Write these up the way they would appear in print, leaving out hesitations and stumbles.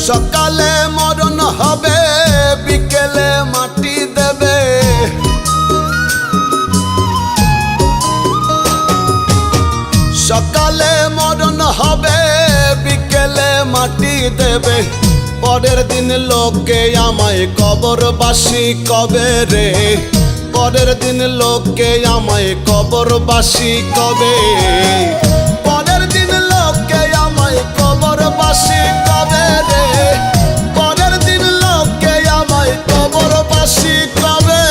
সকালে মরণ হবে, বিকেলে মাটি দেবে। সকালে মরণ হবে, বিকেলে মাটি দেবে। পরের দিন লোকে আমায় কবরবাসী কবে রে, পরের দিন লোকে আমায় কবরবাসী কবে, পরের দিন লোকে আমায় কবরবাসী কবে রে, পরের দিন লোকে আমায় কবরবাসী কবে।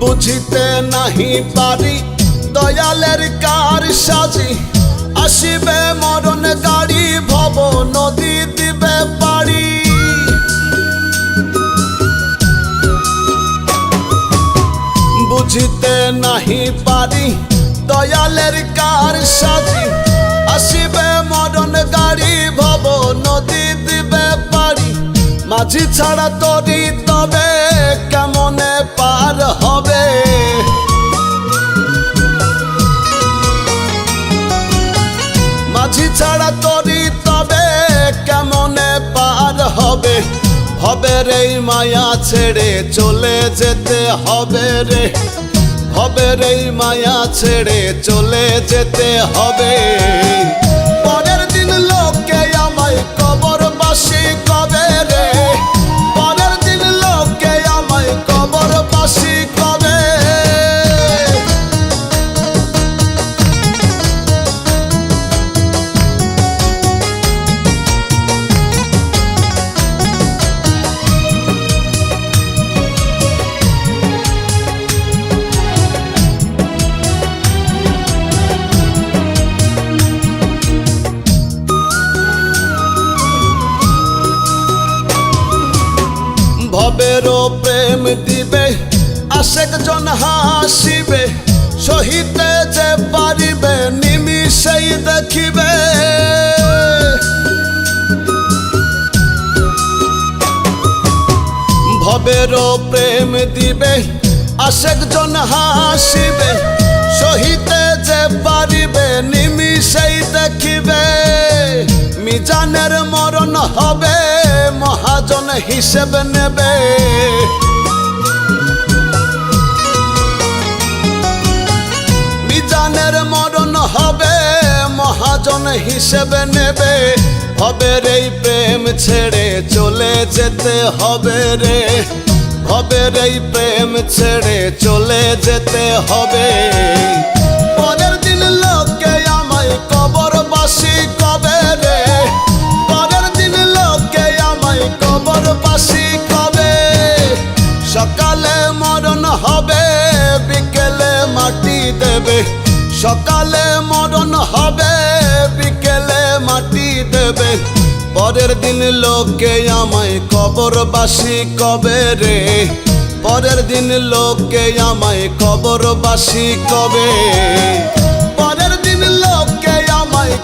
বুঝিতে নাহি পারি দয়ালের কার সাজি, আসিবে মরণ গাড়ি ভব নদী দিবে পারি। বুঝিতে নাহি পারি দয়ালের কার সাজি, আসিবে মরণ গাড়ি ভব নদী দিবে পারি। মাঝি ছাড়া তরি তবে কেমনে পার হবে, মাঝি ছাড়া তরি তবে কেমনে পার হবে। হবে রে মায়া ছেড়ে চলে যেতে হবে রে, হবে রে মায়া ছেড়ে চলে যেতে হবে। পরের দিন লোকে আমায় কবরবাসী কবে রে, পরের দিন লোকে আমায় কবরবাসী কবে। ভবেরও প্রেম দিবে, আশেক জন হাসিবে, সহিতে যে পারিবে নিমিষেই দেখিবে। ভবেরও প্রেম দিবে, আশেক জন হাসিবে, সহিতে যে পারিবে নিমিষেই দেখিবে। মিজানের মরণ হবে, মহাজন হিসেব নেবে। মিজানের মরণ হবে, মহাজন হিসেব নেবে। হবে রে প্রেম ছেড়ে চলে যেতে হবে রে, হবে রে প্রেম ছেড়ে চলে যেতে হবে। পরের দিন লোকে আমায় কবরবাসী কবে রে, পরের দিন লোকে আমায় কবরবাসী কবে। সকালে মরণ হবে, বিকেলে মাটি দেবে। সকালে মরণ হবে, বিকেলে মাটি দেবে। পরের দিন লোকে আমায় কবরবাসী কবে রে, পরের দিন লোকে আমায় কবরবাসী কবে, পরের দিন লোকে আমায়